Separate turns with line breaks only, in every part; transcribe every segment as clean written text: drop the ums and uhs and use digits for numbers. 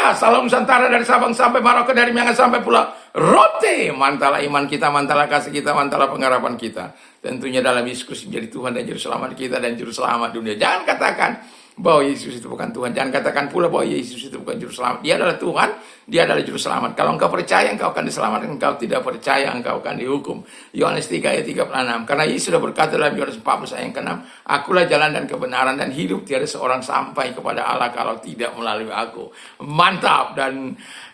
Indonesia, salam Nusantara dari Sabang sampai Merauke, dari Miangas sampai Pulau Rote. Mantalah iman kita, mantalah kasih kita, mantalah pengharapan kita. Tentunya dalam Yesus Kristus menjadi Tuhan dan Juru Selamat kita dan Juru Selamat dunia. Jangan katakan bahwa Yesus itu bukan Tuhan. Jangan katakan pula bahwa Yesus itu bukan Juru Selamat. Dia adalah Tuhan, Dia adalah Juru Selamat. Kalau engkau percaya, engkau akan diselamatkan. Engkau tidak percaya, engkau akan dihukum. Yohanes 3 ayat 36. Karena Yesus sudah berkata dalam Yohanes 14 ayat ke-6, akulah jalan dan kebenaran dan hidup. Tiada seorang sampai kepada Allah kalau tidak melalui aku. Mantap.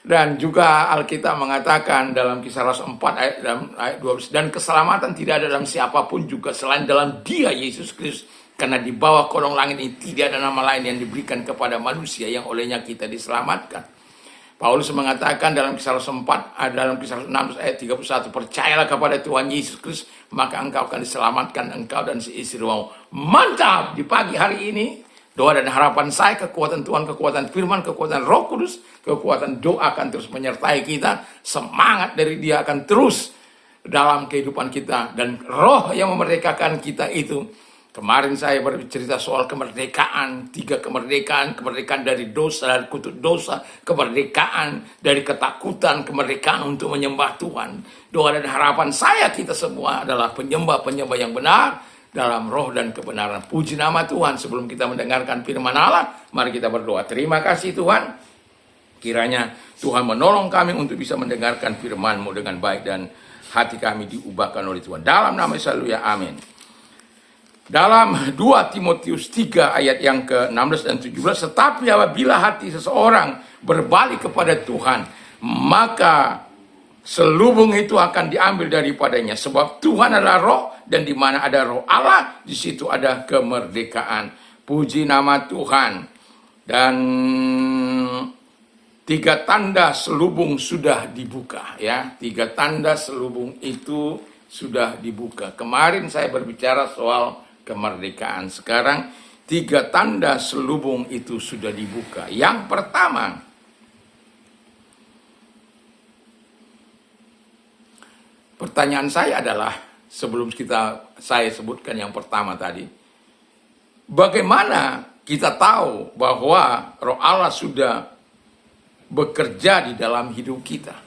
Dan juga Alkitab mengatakan dalam Kisah Rasul 4 ayat 12, dan keselamatan tidak ada dalam siapapun juga selain dalam Dia, Yesus Kristus. Karena di bawah kolong langit ini tidak ada nama lain yang diberikan kepada manusia yang olehnya kita diselamatkan. Paulus mengatakan dalam Kisah Rasul 4, dalam Kisah Rasul 6 ayat 31, percayalah kepada Tuhan Yesus Kristus, maka engkau akan diselamatkan, engkau dan si istrimu. Mantap! Di pagi hari ini, doa dan harapan saya, kekuatan Tuhan, kekuatan firman, kekuatan Roh Kudus, kekuatan doa akan terus menyertai kita. Semangat dari Dia akan terus dalam kehidupan kita. Dan roh yang memerdekakan kita itu, kemarin saya bercerita soal kemerdekaan, 3 kemerdekaan, kemerdekaan dari dosa, dari kutuk dosa, kemerdekaan dari ketakutan, kemerdekaan untuk menyembah Tuhan. Doa dan harapan saya kita semua adalah penyembah-penyembah yang benar, dalam roh dan kebenaran. Puji nama Tuhan. Sebelum kita mendengarkan firman Allah, mari kita berdoa. Terima kasih Tuhan. Kiranya Tuhan menolong kami untuk bisa mendengarkan firman-Mu dengan baik dan hati kami diubahkan oleh Tuhan. Dalam nama Yesus, haleluya, amin. Dalam 2 Timotius 3 ayat yang ke-16 dan 17, tetapi apabila hati seseorang berbalik kepada Tuhan, maka selubung itu akan diambil daripadanya, sebab Tuhan adalah roh, dan di mana ada roh Allah, di situ ada kemerdekaan. Puji nama Tuhan. Dan 3 tanda selubung sudah dibuka, ya. 3 tanda selubung itu sudah dibuka. Kemarin saya berbicara soal kemerdekaan. Sekarang 3 tanda selubung itu sudah dibuka. Yang pertama, pertanyaan saya adalah, sebelum saya sebutkan yang pertama tadi, bagaimana kita tahu bahwa Roh Allah sudah bekerja di dalam hidup kita?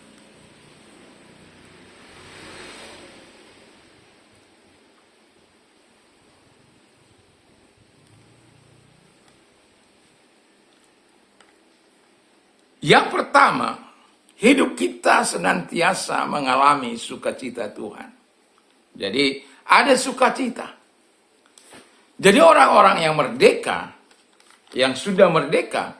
Yang pertama, hidup kita senantiasa mengalami sukacita Tuhan. Jadi ada sukacita. Jadi orang-orang yang merdeka, yang sudah merdeka,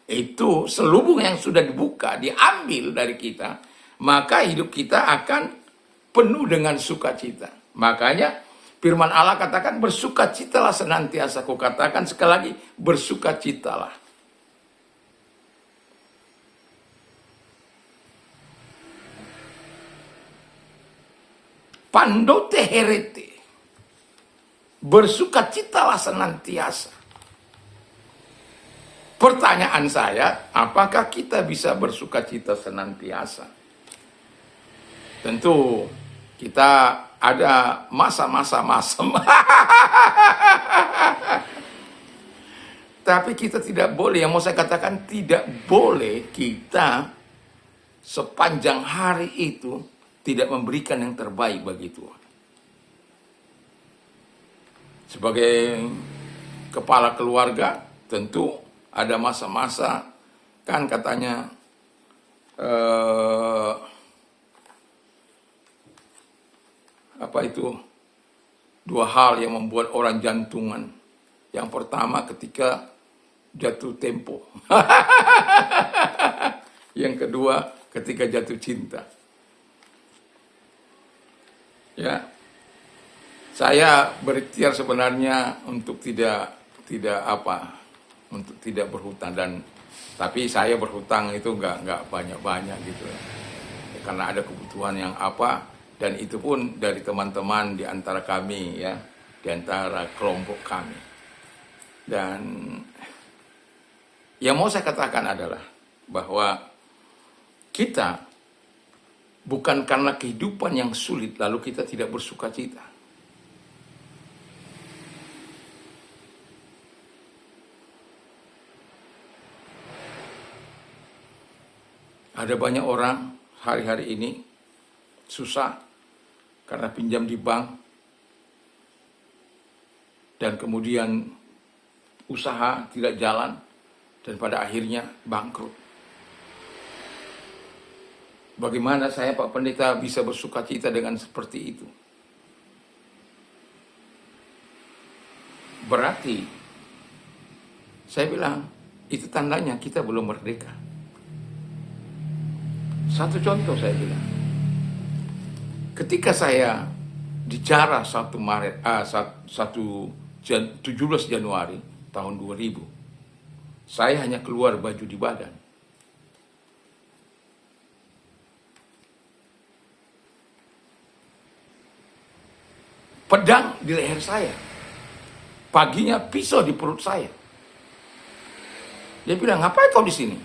itu selubung yang sudah dibuka, diambil dari kita, maka hidup kita akan penuh dengan sukacita. Makanya firman Allah katakan, bersukacitalah senantiasa. Aku katakan sekali lagi, bersukacitalah. Pandote herete, bersukacitalah senantiasa. Pertanyaan saya, apakah kita bisa bersukacita senantiasa? Tentu kita ada masa-masa masam. Tapi kita tidak boleh, yang mau saya katakan, tidak boleh kita sepanjang hari itu tidak memberikan yang terbaik bagi Tuhan. Sebagai kepala keluarga, tentu ada masa-masa, kan katanya, apa itu, 2 hal yang membuat orang jantungan. Yang pertama ketika jatuh tempo. Yang kedua ketika jatuh cinta. Ya, saya berikhtiar sebenarnya untuk tidak berhutang, tapi saya berhutang itu nggak banyak gitu ya. Karena ada kebutuhan yang dan itu pun dari teman-teman di antara kami, ya, di antara kelompok kami. Dan yang mau saya katakan adalah bahwa kita bukan karena kehidupan yang sulit lalu kita tidak bersuka cita. Ada banyak orang hari-hari ini susah karena pinjam di bank dan kemudian usaha tidak jalan dan pada akhirnya bangkrut. Bagaimana saya Pak Pendeta bisa bersukacita dengan seperti itu? Berarti saya bilang itu tandanya kita belum merdeka. Satu contoh saya bilang, ketika saya dijarah 17 Januari tahun 2000, saya hanya keluar baju di badan. Pedang di leher saya. Paginya pisau di perut saya. Dia bilang, ngapain kau di sini?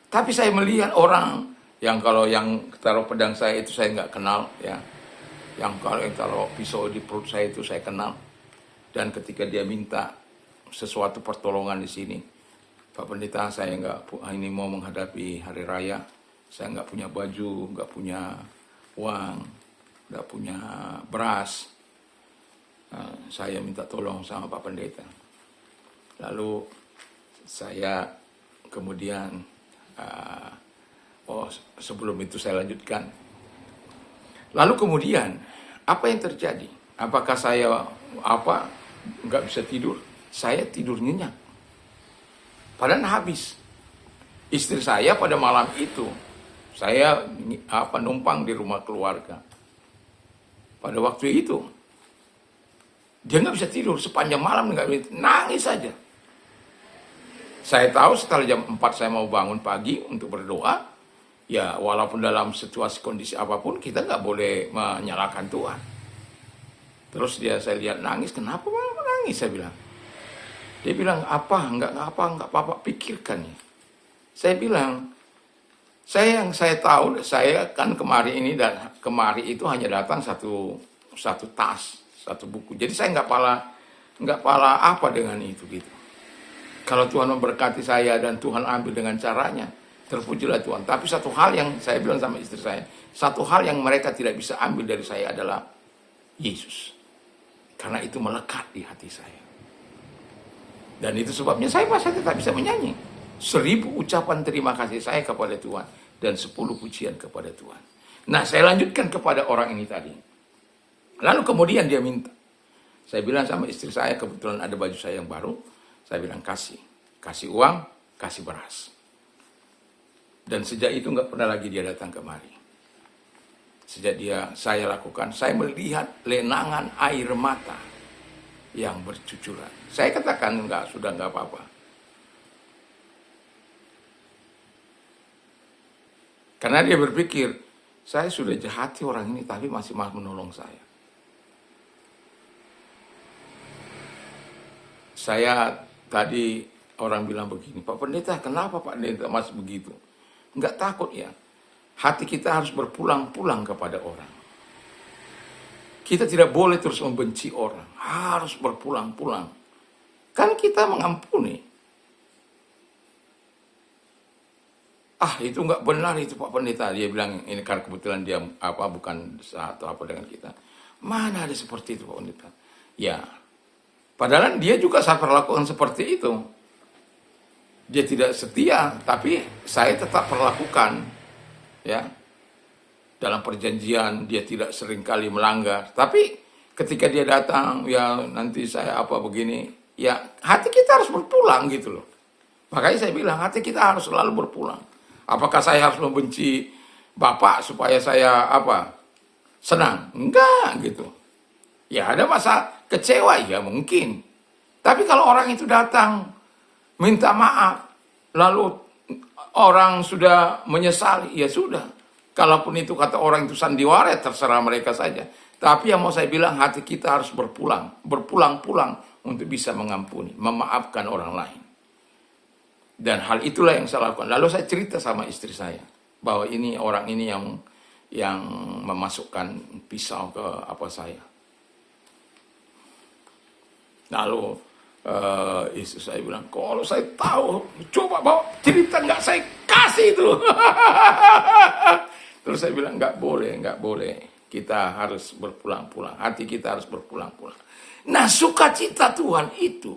Tapi saya melihat orang yang kalau yang taruh pedang saya itu saya nggak kenal, ya. Yang kalau yang taruh pisau di perut saya itu saya kenal. Dan ketika dia minta sesuatu pertolongan di sini, Pak Pendeta, saya ini mau menghadapi hari raya, saya nggak punya baju, nggak punya uang, nggak punya beras. Saya minta tolong sama Pak Pendeta. Lalu saya kemudian, sebelum itu saya lanjutkan. Lalu kemudian, apa yang terjadi? Apakah saya nggak bisa tidur? Saya tidur nyenyak. Padahal habis. Istri saya pada malam itu, saya numpang di rumah keluarga. Pada waktu itu, dia nggak bisa tidur sepanjang malam, nangis saja. Saya tahu setelah jam 4 saya mau bangun pagi untuk berdoa, ya walaupun dalam situasi kondisi apapun kita nggak boleh menyalahkan Tuhan. Terus saya lihat nangis, kenapa malah nangis? Saya bilang. Dia bilang, nggak apa-apa, pikirkan ya. Saya bilang, saya tahu, saya kan kemari itu hanya datang satu tas, satu buku. Jadi saya nggak pala apa dengan itu gitu. Kalau Tuhan memberkati saya dan Tuhan ambil dengan caranya, terpujilah Tuhan. Tapi satu hal yang saya bilang sama istri saya, satu hal yang mereka tidak bisa ambil dari saya adalah Yesus. Karena itu melekat di hati saya. Dan itu sebabnya saya masih tetap bisa menyanyi. 1000 ucapan terima kasih saya kepada Tuhan dan 10 pujian kepada Tuhan. Nah, saya lanjutkan kepada orang ini tadi. Lalu kemudian dia minta. Saya bilang sama istri saya, kebetulan ada baju saya yang baru. Saya bilang kasih uang, kasih beras. Dan sejak itu nggak pernah lagi dia datang kemari. Sejak saya lakukan, saya melihat lenangan air mata yang bercucuran. Saya katakan sudah nggak apa-apa. Karena dia berpikir, saya sudah jahati orang ini tapi masih mau menolong saya. Saya tadi orang bilang begini, Pak Pendeta, kenapa Pak Pendeta masih begitu? Enggak takut ya. Hati kita harus berpulang-pulang kepada orang. Kita tidak boleh terus membenci orang. Harus berpulang-pulang. Kan kita mengampuni. Itu nggak benar itu Pak Pendeta. Dia bilang, ini kan kebetulan dia bukan satu apa dengan kita. Mana ada seperti itu Pak Pendeta? Ya, padahal dia juga saya perlakukan seperti itu. Dia tidak setia, tapi saya tetap perlakukan. Ya, dalam perjanjian dia tidak seringkali melanggar. Tapi ketika dia datang, ya nanti saya begini, ya hati kita harus berpulang gitu loh. Makanya saya bilang hati kita harus selalu berpulang. Apakah saya harus membenci Bapak supaya saya senang? Enggak gitu. Ya ada masa kecewa, ya mungkin. Tapi kalau orang itu datang minta maaf, lalu orang sudah menyesali, ya sudah. Kalaupun itu kata orang itu sandiwara, terserah mereka saja. Tapi yang mau saya bilang, hati kita harus berpulang-pulang untuk bisa mengampuni, memaafkan orang lain. Dan hal itulah yang saya lakukan. Lalu saya cerita sama istri saya, bahwa ini orang ini yang memasukkan pisau ke saya. Lalu Istri saya bilang, kalau saya tahu, coba bawa cerita, nggak saya kasih itu. Terus saya bilang, nggak boleh, nggak boleh. Kita harus berpulang-pulang, hati kita harus berpulang-pulang. Nah, sukacita Tuhan itu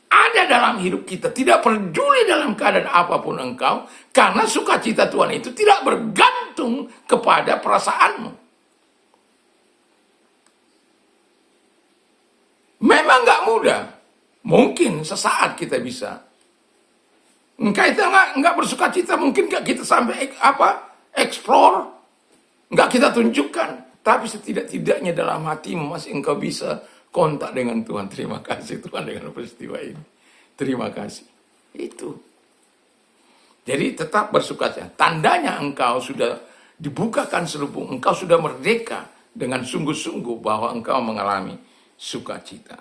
ada dalam hidup kita, tidak peduli dalam keadaan apapun engkau, karena sukacita Tuhan itu tidak bergantung kepada perasaanmu. Memang nggak mudah, mungkin sesaat kita bisa. Kita nggak bersukacita, mungkin nggak kita sampai explore, nggak kita tunjukkan, tapi setidak-tidaknya dalam hatimu masih engkau bisa kontak dengan Tuhan. Terima kasih Tuhan dengan peristiwa ini. Terima kasih. Itu. Jadi tetap bersukacita. Tandanya engkau sudah dibukakan selubung. Engkau sudah merdeka dengan sungguh-sungguh bahwa engkau mengalami sukacita.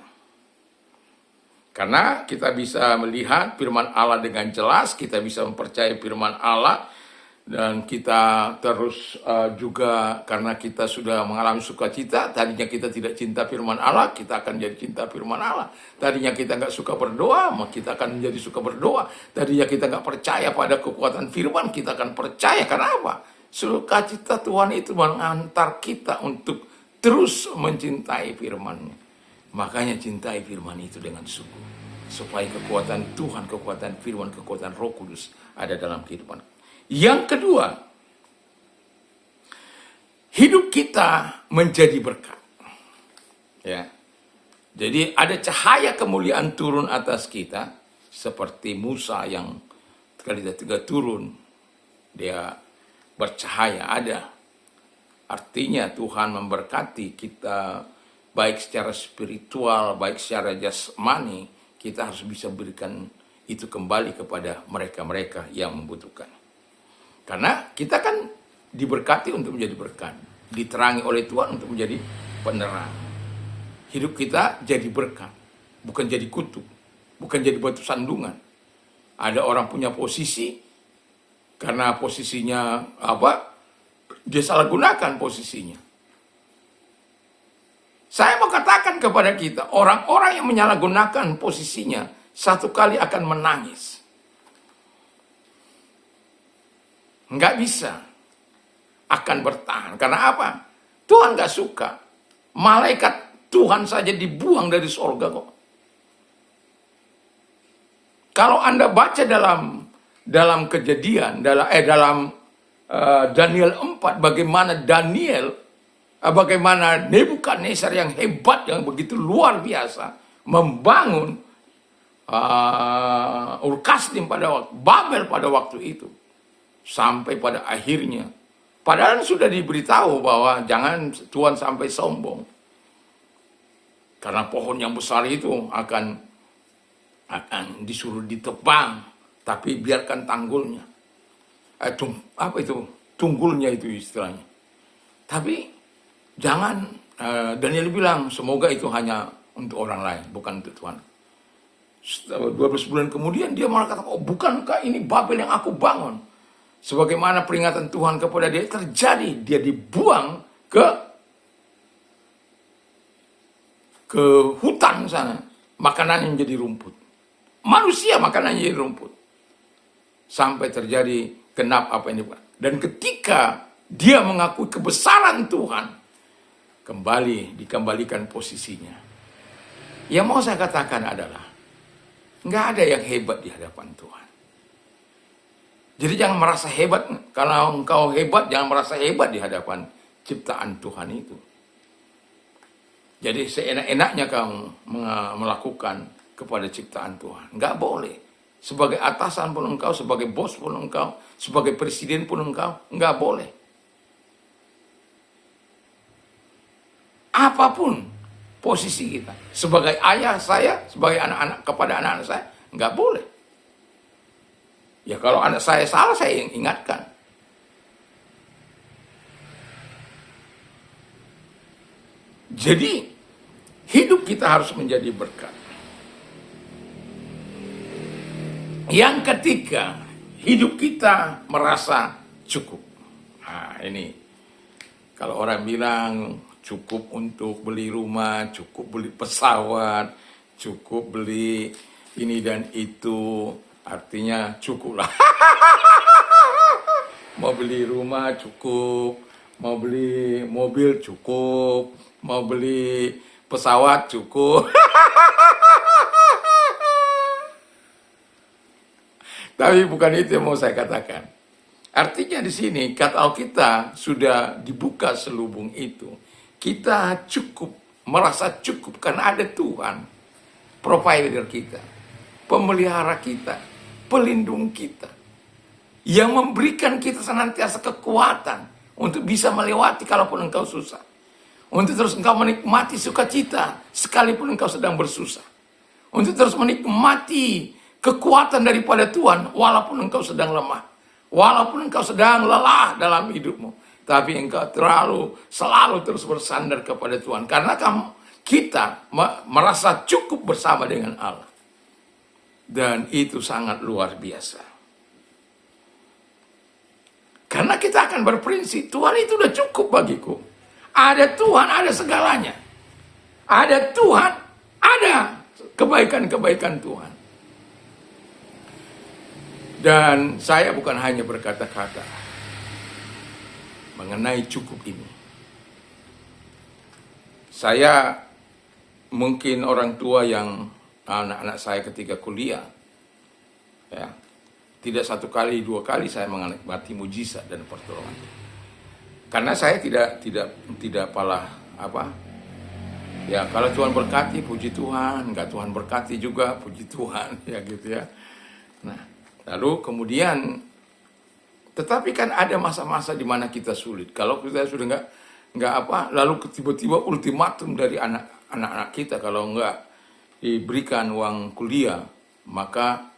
Karena kita bisa melihat firman Allah dengan jelas. Kita bisa mempercayai firman Allah. Dan kita terus juga karena kita sudah mengalami sukacita, tadinya kita tidak cinta firman Allah, kita akan jadi cinta firman Allah. Tadinya kita nggak suka berdoa, maka kita akan menjadi suka berdoa. Tadinya kita nggak percaya pada kekuatan firman, kita akan percaya. Karena apa? Sukacita Tuhan itu mengantar kita untuk terus mencintai firman-Nya. Makanya cintai firman itu dengan sungguh. Supaya kekuatan Tuhan, kekuatan firman, kekuatan Roh Kudus ada dalam kehidupan. Yang kedua, hidup kita menjadi berkat. Ya. Jadi ada cahaya kemuliaan turun atas kita, seperti Musa yang ketiga turun, dia bercahaya ada. Artinya Tuhan memberkati kita, baik secara spiritual, baik secara jasmani, kita harus bisa berikan itu kembali kepada mereka-mereka yang membutuhkan. Karena kita kan diberkati untuk menjadi berkat, diterangi oleh Tuhan untuk menjadi penerang. Hidup kita jadi berkat, bukan jadi kutuk, bukan jadi batu sandungan. Ada orang punya posisi, karena posisinya dia salah gunakan posisinya. Saya mau katakan kepada kita, orang-orang yang menyalahgunakan posisinya, satu kali akan menangis. Nggak bisa akan bertahan. Karena apa? Tuhan nggak suka. Malaikat Tuhan saja dibuang dari sorga kok. Kalau Anda baca dalam Kejadian, dalam Daniel 4, bagaimana Nebukadnezar yang hebat, yang begitu luar biasa, membangun Ur-Kasdim Babel pada waktu itu. Sampai pada akhirnya, padahal sudah diberitahu bahwa jangan Tuhan sampai sombong. Karena pohon yang besar itu akan disuruh ditebang, tapi biarkan tanggulnya. Tunggulnya itu istilahnya. Tapi jangan, Daniel bilang, semoga itu hanya untuk orang lain, bukan untuk Tuhan. 12 bulan kemudian dia malah kata, oh bukankah ini Babel yang aku bangun? Sebagaimana peringatan Tuhan kepada dia terjadi, dia dibuang ke hutan sana, makanannya menjadi rumput. Manusia makanannya jadi rumput. Sampai terjadi genap apa ini. Dan ketika dia mengakui kebesaran Tuhan, dikembalikan posisinya. Yang mau saya katakan adalah, nggak ada yang hebat di hadapan Tuhan. Jadi jangan merasa hebat. Kalau engkau hebat, jangan merasa hebat di hadapan ciptaan Tuhan itu. Jadi seenak-enaknya kamu melakukan kepada ciptaan Tuhan. Nggak boleh. Sebagai atasan pun engkau, sebagai bos pun engkau, sebagai presiden pun engkau, nggak boleh. Apapun posisi kita. Sebagai ayah saya, sebagai anak-anak kepada anak-anak saya, nggak boleh. Ya kalau anak saya salah, saya ingatkan. Jadi, hidup kita harus menjadi berkat. Yang ketiga, hidup kita merasa cukup. Nah, ini. Kalau orang bilang cukup untuk beli rumah, cukup beli pesawat, cukup beli ini dan itu, artinya cukup lah. Mau beli rumah cukup, mau beli mobil cukup, mau beli pesawat cukup. Tapi bukan itu yang mau saya katakan. Artinya di sini, kalau kita sudah dibuka selubung itu, kita cukup, merasa cukup karena ada Tuhan, provider kita, pemelihara kita, pelindung kita, yang memberikan kita senantiasa kekuatan untuk bisa melewati kalaupun engkau susah. Untuk terus engkau menikmati sukacita sekalipun engkau sedang bersusah. Untuk terus menikmati kekuatan daripada Tuhan walaupun engkau sedang lemah. Walaupun engkau sedang lelah dalam hidupmu. Tapi engkau selalu terus bersandar kepada Tuhan. Karena kita merasa cukup bersama dengan Allah. Dan itu sangat luar biasa. Karena kita akan berprinsip, Tuhan itu udah cukup bagiku. Ada Tuhan, ada segalanya. Ada Tuhan, ada kebaikan-kebaikan Tuhan. Dan saya bukan hanya berkata-kata mengenai cukup ini. Saya mungkin orang tua yang anak-anak saya ketika kuliah, ya, tidak satu kali, dua kali saya menikmati mujizat dan pertolongan. Karena saya tidak palah apa. Ya, kalau Tuhan berkati, puji Tuhan. Enggak Tuhan berkati juga, puji Tuhan. Ya gitu ya. Nah, lalu kemudian, tetapi kan ada masa-masa di mana kita sulit. Kalau kita sudah enggak apa, lalu tiba-tiba ultimatum dari anak-anak kita, kalau enggak diberikan uang kuliah, maka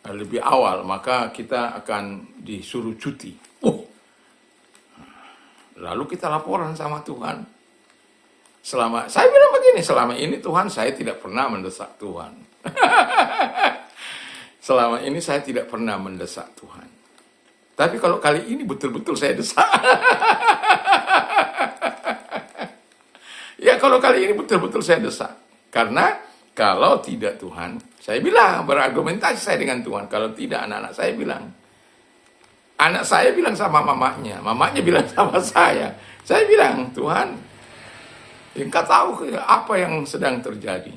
lebih awal, maka kita akan disuruh cuti. Lalu kita laporan sama Tuhan. Saya bilang begini, selama ini Tuhan saya tidak pernah mendesak Tuhan. Selama ini saya tidak pernah mendesak Tuhan. Tapi kalau kali ini betul-betul saya desak. Ya kalau kali ini betul-betul saya desak. Karena kalau tidak Tuhan, saya bilang, berargumentasi saya dengan Tuhan. Kalau tidak anak-anak saya bilang. Anak saya bilang sama mamanya bilang sama saya. Saya bilang, Tuhan, engkau tahu apa yang sedang terjadi.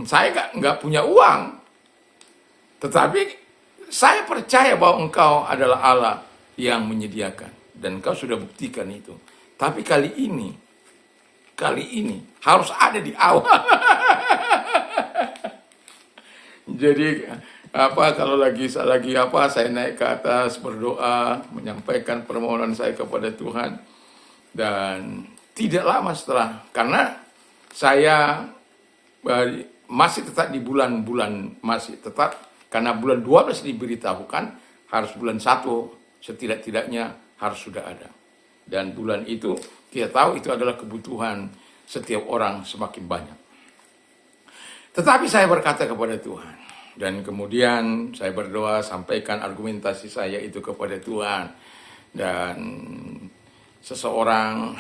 Saya nggak punya uang. Tetapi saya percaya bahwa engkau adalah Allah yang menyediakan. Dan engkau sudah buktikan itu. Tapi kali ini harus ada di awal. Jadi kalau lagi saya naik ke atas berdoa, menyampaikan permohonan saya kepada Tuhan, dan tidak lama setelah, karena saya masih tetap di bulan-bulan, karena bulan 12 diberitahukan harus bulan 1 setidak-tidaknya harus sudah ada. Dan bulan itu kita tahu itu adalah kebutuhan setiap orang semakin banyak. Tetapi saya berkata kepada Tuhan, dan kemudian saya berdoa, sampaikan argumentasi saya itu kepada Tuhan. Dan seseorang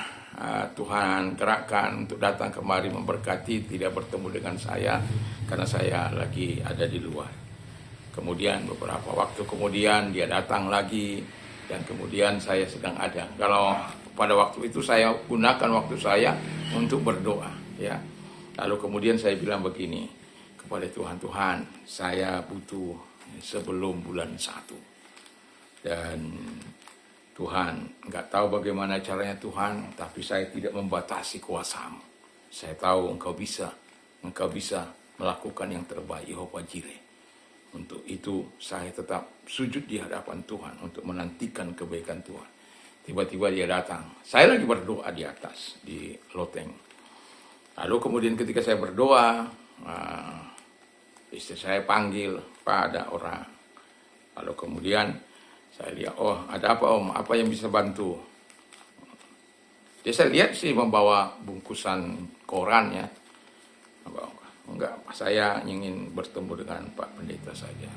Tuhan gerakkan untuk datang kemari memberkati, tidak bertemu dengan saya karena saya lagi ada di luar. Kemudian beberapa waktu kemudian dia datang lagi, dan kemudian saya sedang ada. Kalau pada waktu itu saya gunakan waktu saya untuk berdoa, ya. Lalu kemudian saya bilang begini kepada Tuhan, Tuhan, saya butuh sebelum bulan 1. Dan Tuhan, nggak tahu bagaimana caranya Tuhan, tapi saya tidak membatasi kuasa-Mu. Saya tahu Engkau bisa melakukan yang terbaik, Yehova Jireh. Untuk itu saya tetap sujud di hadapan Tuhan untuk menantikan kebaikan Tuhan. Tiba-tiba dia datang. Saya lagi berdoa di atas, di loteng. Lalu kemudian ketika saya berdoa, istri saya panggil, Pak, ada orang. Lalu kemudian saya lihat, oh ada apa Om, apa yang bisa bantu? Dia saya lihat sih membawa bungkusan koran ya. Enggak, saya ingin bertemu dengan Pak Pendeta saja.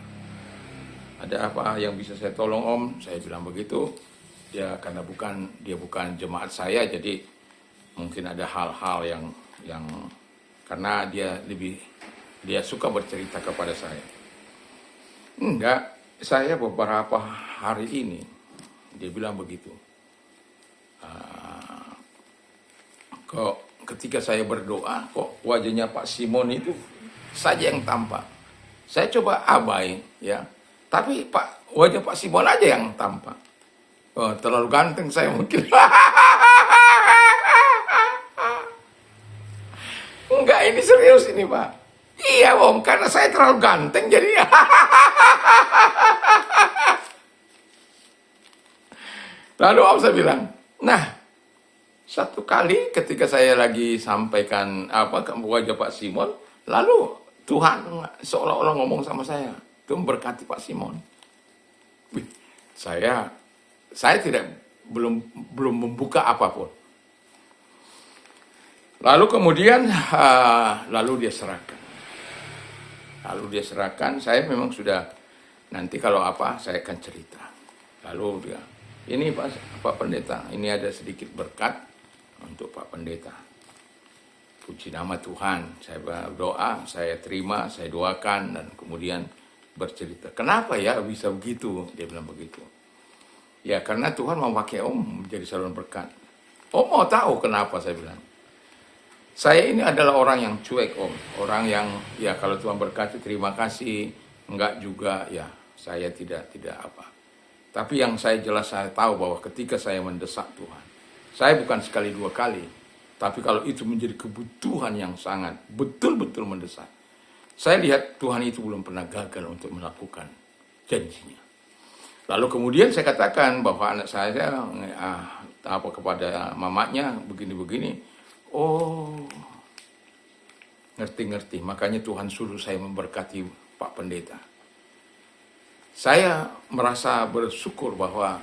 Ada apa yang bisa saya tolong Om? Saya bilang begitu. Ya karena dia bukan jemaat saya, jadi mungkin ada hal-hal yang karena dia suka bercerita kepada saya. Enggak, saya beberapa hari ini, dia bilang begitu. Kok ketika saya berdoa, kok wajahnya Pak Simon itu saja yang tampak. Saya coba abai, ya. Tapi wajah Pak Simon aja yang tampak. Oh, terlalu ganteng saya mungkin. Enggak, ini serius ini Pak. Iya Om, karena saya terlalu ganteng jadi. Lalu Om saya bilang, nah satu kali ketika saya lagi sampaikan ke wajah Pak Simon, lalu Tuhan seolah-olah ngomong sama saya, Tuhan berkati Pak Simon. Wih, saya belum membuka apapun. Lalu kemudian lalu dia serahkan. Saya memang sudah, nanti kalau apa saya akan cerita. Lalu dia, ini Pak Pendeta, ini ada sedikit berkat untuk Pak Pendeta. Puji nama Tuhan, saya berdoa, saya terima, saya doakan, dan kemudian bercerita. Kenapa ya bisa begitu? Dia bilang begitu. Ya karena Tuhan mau pakai Om menjadi saluran berkat. Om mau tahu kenapa, saya bilang. Saya ini adalah orang yang cuek Om. Orang yang ya kalau Tuhan berkati terima kasih. Enggak juga ya saya tidak apa. Tapi yang saya tahu bahwa ketika saya mendesak Tuhan. Saya bukan sekali dua kali. Tapi kalau itu menjadi kebutuhan yang sangat betul-betul mendesak. Saya lihat Tuhan itu belum pernah gagal untuk melakukan janjinya. Lalu kemudian saya katakan bahwa anak saya kepada mamanya begini-begini. Oh, ngerti. Makanya Tuhan suruh saya memberkati Pak Pendeta. Saya merasa bersyukur bahwa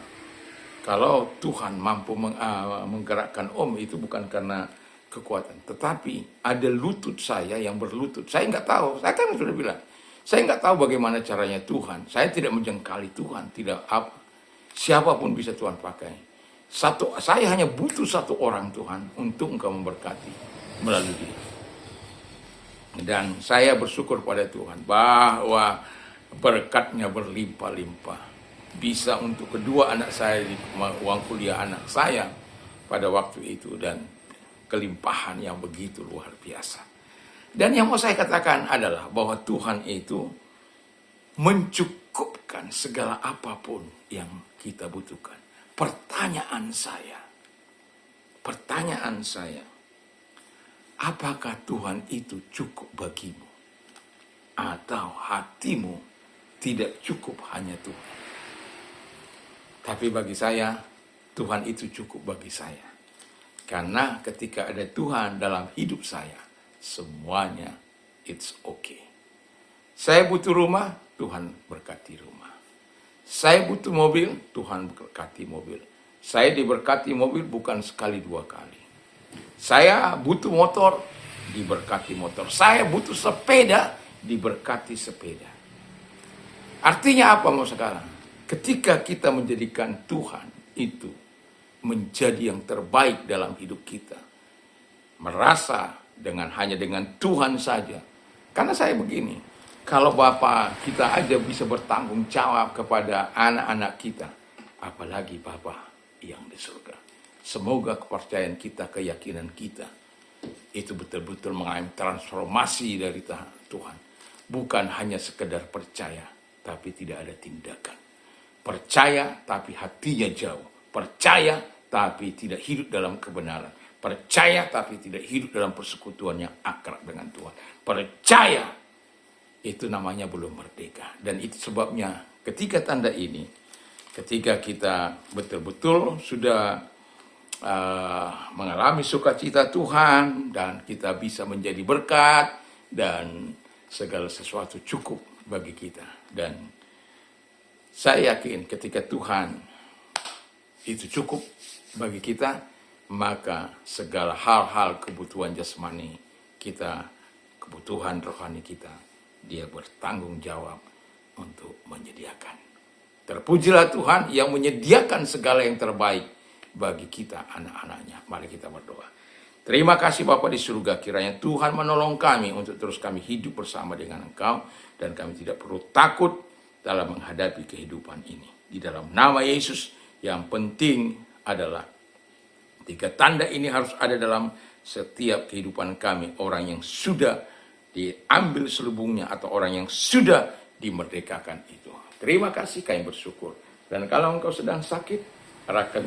kalau Tuhan mampu menggerakkan Om itu bukan karena kekuatan. Tetapi ada lutut saya yang berlutut. Saya nggak tahu, saya kan sudah bilang. Saya nggak tahu bagaimana caranya Tuhan. Saya tidak menjengkali Tuhan, tidak apa. Siapapun bisa Tuhan pakai. Saya hanya butuh satu orang Tuhan untuk Engkau memberkati melalui dia. Dan saya bersyukur pada Tuhan bahwa berkatnya berlimpah-limpah. Bisa untuk kedua anak saya di uang kuliah anak saya pada waktu itu. Dan kelimpahan yang begitu luar biasa. Dan yang mau saya katakan adalah bahwa Tuhan itu mencukupkan segala apapun yang kita butuhkan. Pertanyaan saya, apakah Tuhan itu cukup bagimu? Atau hatimu tidak cukup hanya Tuhan? Tapi bagi saya, Tuhan itu cukup bagi saya. Karena ketika ada Tuhan dalam hidup saya, semuanya it's okay. Saya butuh rumah, Tuhan berkati rumah. Saya butuh mobil, Tuhan berkati mobil. Saya diberkati mobil bukan sekali dua kali. Saya butuh motor, diberkati motor. Saya butuh sepeda, diberkati sepeda. Artinya apa mau sekarang? Ketika kita menjadikan Tuhan itu menjadi yang terbaik dalam hidup kita. Merasa hanya dengan Tuhan saja. Karena saya begini. Kalau Bapak kita aja bisa bertanggung jawab kepada anak-anak kita, apalagi Bapak yang di surga. Semoga kepercayaan kita, keyakinan kita, itu betul-betul mengalami transformasi dari Tuhan. Bukan hanya sekedar percaya, tapi tidak ada tindakan. Percaya, tapi hatinya jauh. Percaya, tapi tidak hidup dalam kebenaran. Percaya, tapi tidak hidup dalam persekutuan yang akrab dengan Tuhan. Percaya, itu namanya belum merdeka. Dan itu sebabnya ketika tanda ini, ketika kita betul-betul sudah mengalami sukacita Tuhan, dan kita bisa menjadi berkat, dan segala sesuatu cukup bagi kita. Dan saya yakin ketika Tuhan itu cukup bagi kita, maka segala hal-hal kebutuhan jasmani kita, kebutuhan rohani kita, Dia bertanggung jawab untuk menyediakan. Terpujilah Tuhan yang menyediakan segala yang terbaik bagi kita, anak-anaknya. Mari kita berdoa. Terima kasih Bapa di surga, kiranya Tuhan menolong kami untuk terus kami hidup bersama dengan Engkau, dan kami tidak perlu takut dalam menghadapi kehidupan ini. Di dalam nama Yesus, yang penting adalah 3 tanda ini harus ada dalam setiap kehidupan kami, orang yang sudah diambil selubungnya atau orang yang sudah dimerdekakan itu. Terima kasih, kami bersyukur. Dan kalau engkau sedang sakit, arahkan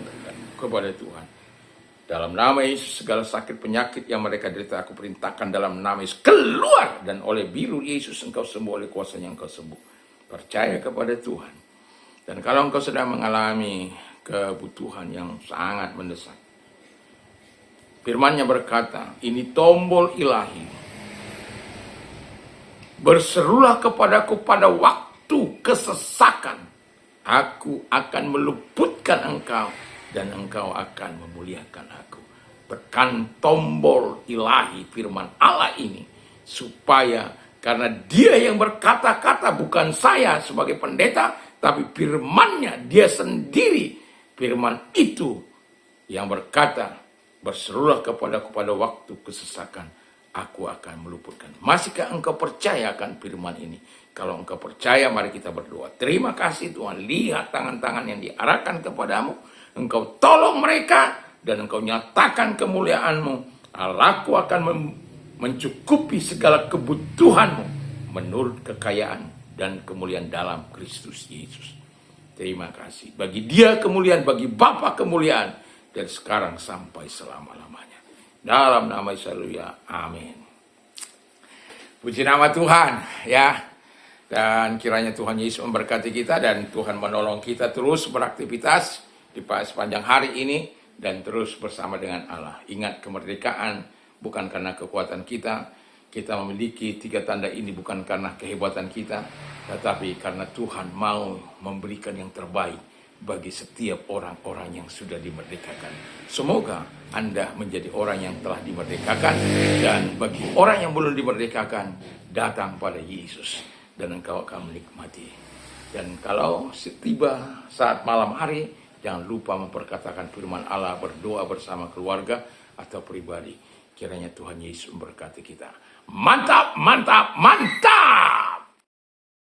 kepada Tuhan. Dalam nama Yesus, segala sakit penyakit yang mereka derita, aku perintahkan dalam nama Yesus, keluar. Dan oleh biru Yesus engkau sembuh, oleh kuasanya engkau sembuh. Percaya kepada Tuhan. Dan kalau engkau sedang mengalami kebutuhan yang sangat mendesak, firman-Nya berkata, ini tombol ilahi. Berserulah kepadaku pada waktu kesesakan. Aku akan meluputkan engkau, dan engkau akan memuliakan aku. Tekan tombol ilahi firman Allah ini, supaya karena Dia yang berkata-kata, bukan saya sebagai pendeta, tapi firman-Nya Dia sendiri. Firman itu yang berkata, berserulah kepadaku pada waktu kesesakan, aku akan meluputkan. Masihkah engkau percaya akan firman ini? Kalau engkau percaya, mari kita berdoa. Terima kasih Tuhan, lihat tangan-tangan yang diarahkan kepadamu. Engkau tolong mereka, dan engkau nyatakan kemuliaan-Mu. Allahku akan mencukupi segala kebutuhanmu menurut kekayaan dan kemuliaan dalam Kristus Yesus. Terima kasih. Bagi Dia kemuliaan, bagi Bapa kemuliaan, dari sekarang sampai selama-lamanya. Dalam nama Yesus, haleluya. Amin. Puji nama Tuhan, ya. Dan kiranya Tuhan Yesus memberkati kita, dan Tuhan menolong kita terus beraktivitas di sepanjang hari ini, dan terus bersama dengan Allah. Ingat, kemerdekaan bukan karena kekuatan kita. Kita memiliki 3 tanda ini bukan karena kehebatan kita, tetapi karena Tuhan mau memberikan yang terbaik bagi setiap orang-orang yang sudah dimerdekakan. Semoga Anda menjadi orang yang telah dimerdekakan, dan bagi orang yang belum dimerdekakan, datang pada Yesus, dan engkau akan menikmati. Dan kalau tiba saat malam hari, jangan lupa memperkatakan firman Allah, berdoa bersama keluarga atau pribadi. Kiranya Tuhan Yesus memberkati kita. Mantap, mantap, mantap!